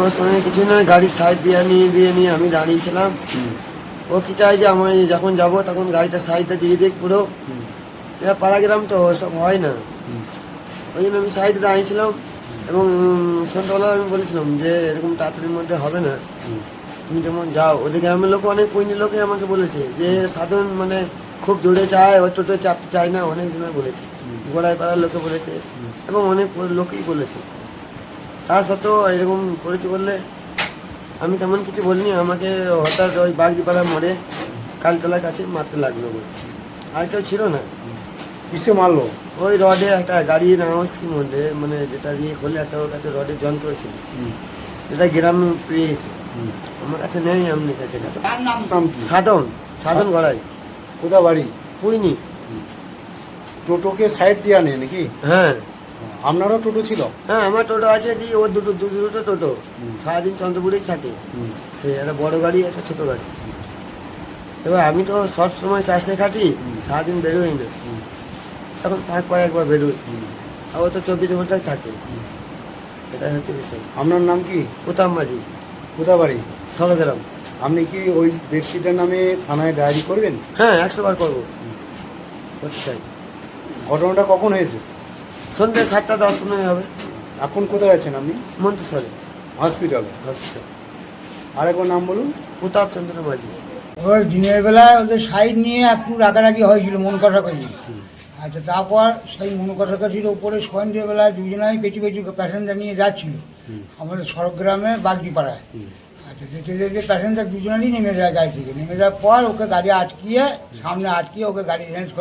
আমার সঙ্গে কিছু নয়, গাড়ি সাইড দিয়ে নিয়ে আমি দাঁড়িয়েছিলাম। ও কি চাই যে আমি যখন যাব তখন গাড়িটা সাইডটা দিয়ে দিক পুরো। এবার পাড়া গ্রাম তো ওসব হয় না, ওই জন্য আমি সাইডে দাঁড়িয়েছিলাম। এবং সন্ধ্যাবেলা আমি বলেছিলাম যে এরকম তাড়াতাড়ির মধ্যে হবে না, তুমি যেমন যাও। ওদের গ্রামের লোক অনেক পৈনি লোকে আমাকে বলেছে যে সাধারণ মানে খুব জোরে চায়, ও টোটো চাপতে চায় না, অনেক জনে বলেছে, গোড়ায় পাড়ার লোকে বলেছে এবং অনেক লোকেই বলেছে। তা সত্ত্বেও এরকম করেছে বললে আমি তেমন কিছু বলিনি। আমাকে হঠাৎ ওই বাগদিপাড়া মোড়ে কালতলার কাছে মারতে লাগলো, আর কেউ ছিল না। কিসে মারলো? ওই রডে একটা গাড়ি নামাজকির মধ্যে মানে যেটা দিয়ে খোলে একটা ওর কাছে রডের যন্ত্র ছিল, যেটা গ্রামে পেয়েছে, আমার কাছে নেই। এমনি কাছে নাম কি? সাধন গড়াই। কোথা বাড়ি? পুইনি। টোটোকে সাইড দিয়ে আনে নাকি? হ্যাঁ আপনারও টোটো ছিল? হ্যাঁ, আমার টোটো আছে, যে ওর দুটো টোটো সারাদিন চন্দ্রপুরেই থাকে। সে একটা বড় গাড়ি, একটা ছোট গাড়ি। এবার আমি তো সব সময় চাষে খাটি, সারাদিন বেরোই না, তখন পাঁচ পায়ে একবার বেরোই, আর ও তো 24 ঘন্টায় থাকে। এটাই হচ্ছে বিষয়। আপনার নাম কি? উত্তম মাঝি, কোথা বাড়ি? সরগ্রাম। আপনি কি ওই ব্যক্তিটার নামে থানায় ডায়েরি করবেন? হ্যাঁ, 100 বার করবো, করতে চাই। ঘটনাটা কখন হয়েছে? সন্ধ্যে 7:10 হবে। এখন কোথায় আছেন আপনি? মন্তেশ্বরে হসপিটালে। হসপিটাল। আরেকবার নাম বলুন। প্রতাপ চন্দ্র মাঝি। এবার দিনের বেলা ওদের সাইড নিয়ে একটু রাগারাগি হয়েছিল, মন কষাকষি। আচ্ছা, তারপর সেই মন কষাকষির ওপরে সন্ধ্যেবেলা দুজনাই পেছু প্যাসেঞ্জার নিয়ে যাচ্ছিল আমাদের সড়কগ্রামে বাগদিপাড়ায়। আচ্ছা, যেতে যেতে প্যাসেঞ্জার দুজনেরই নেমে যায় গাড়ি থেকে। নেমে যাওয়ার পর ওকে গাড়ি আটকিয়ে, সামনে আটকিয়ে ওকে গাড়ি রেঞ্জ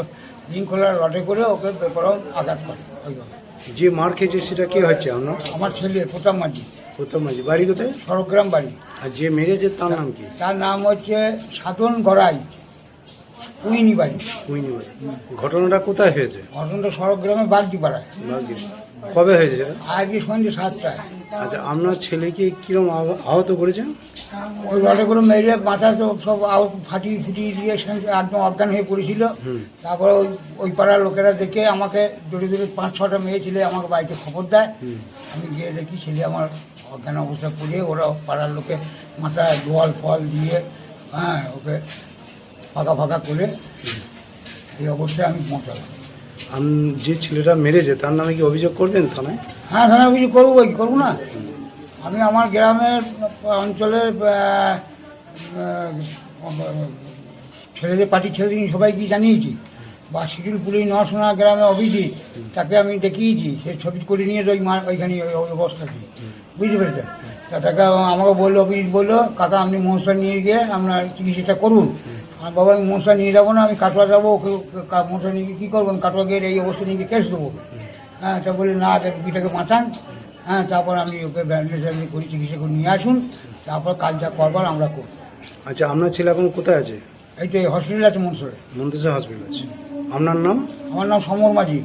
রিং খোলার রডে করে ওকে বেপরম আঘাত করে। ওইভাবে যে মার খেয়েছে সেটা কে হচ্ছে আপনার? আমার ছেলে প্রতাপ মাঝি, প্রথম মাঝি। বাড়ি কোথায়? সড়কগ্রাম বাড়ি। আর যে মেরেছে তার নাম কি? তার নাম হচ্ছে সাধন গড়াই, কুইনি বাড়ি। কুইনি বাড়ি। ঘটনাটা কোথায় হয়েছে? ঘটনাটা সড়কগ্রামে বাগদিপাড়ায়। কবে হয়েছে সেটা? আজকে সন্ধ্যে 7টায়। আচ্ছা, আপনার ছেলেকে কিরম আহত করেছেন? ওই রডে করে মেরে মাথা তো সব ফাটিয়ে ফুটিয়ে দিয়ে একদম অজ্ঞান হয়ে পড়েছিল। তারপরে ওই পাড়ার লোকেরা দেখে আমাকে দূরে 5-6টা মেয়ে ছেলে আমাকে বাড়িতে খবর দেয়। আমি গিয়ে দেখি ছেলে আমার অজ্ঞান অবস্থা পড়ে, ওরা পাড়ার লোকে মাথায় জল ফল দিয়ে ওকে ফাঁকা করে এই অবস্থায় আমি পৌঁছালাম। যে ছেলেটা মেরেছে তার নামে কি অভিযোগ করবেন থানায়? হ্যাঁ, থানায় অভিযোগ করবো, কি করবো না। আমি আমার গ্রামের অঞ্চলের ছেলেদের পার্টির ছেলেদের সবাইকে জানিয়েছি, বা শিডিউল পুলিশ নরসোনা গ্রামে অভিজিৎ, তাকে আমি দেখিয়েছি, সে ছবি করে নিয়ে ওই ওইখানে ওই অবস্থাতে, বুঝতে পেরেছেন। তা তাকে আমাকে বললো, অভিজিৎ বললো, কাকা আপনি মনসা নিয়ে গিয়ে আপনার চিকিৎসাটা করুন। আর বাবা আমি মনসা নিয়ে যাবো না, আমি কাটোয়া যাবো, ওকে মনসা নিয়ে গিয়ে কী করবেন, কাটোয়া গিয়ে এই অবস্থা নিয়ে গিয়ে কেস দেবো। হ্যাঁ, তা বলি না, রুগীটাকে বাঁচান। হ্যাঁ, তারপর আমি ওকে ব্যান্ডেজ করি, চিকিৎসা করে নিয়ে আসুন, তারপর কাজ যা করবার আমরা করব। আচ্ছা, আপনার ছেলে এখন কোথায় আছে? এইটা হসপিটাল আছে মনসরে। মন্তেশ্বর হসপিটাল আছে। আপনার নাম? আমার নাম সমর মাঝি।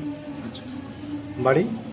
বাড়ি?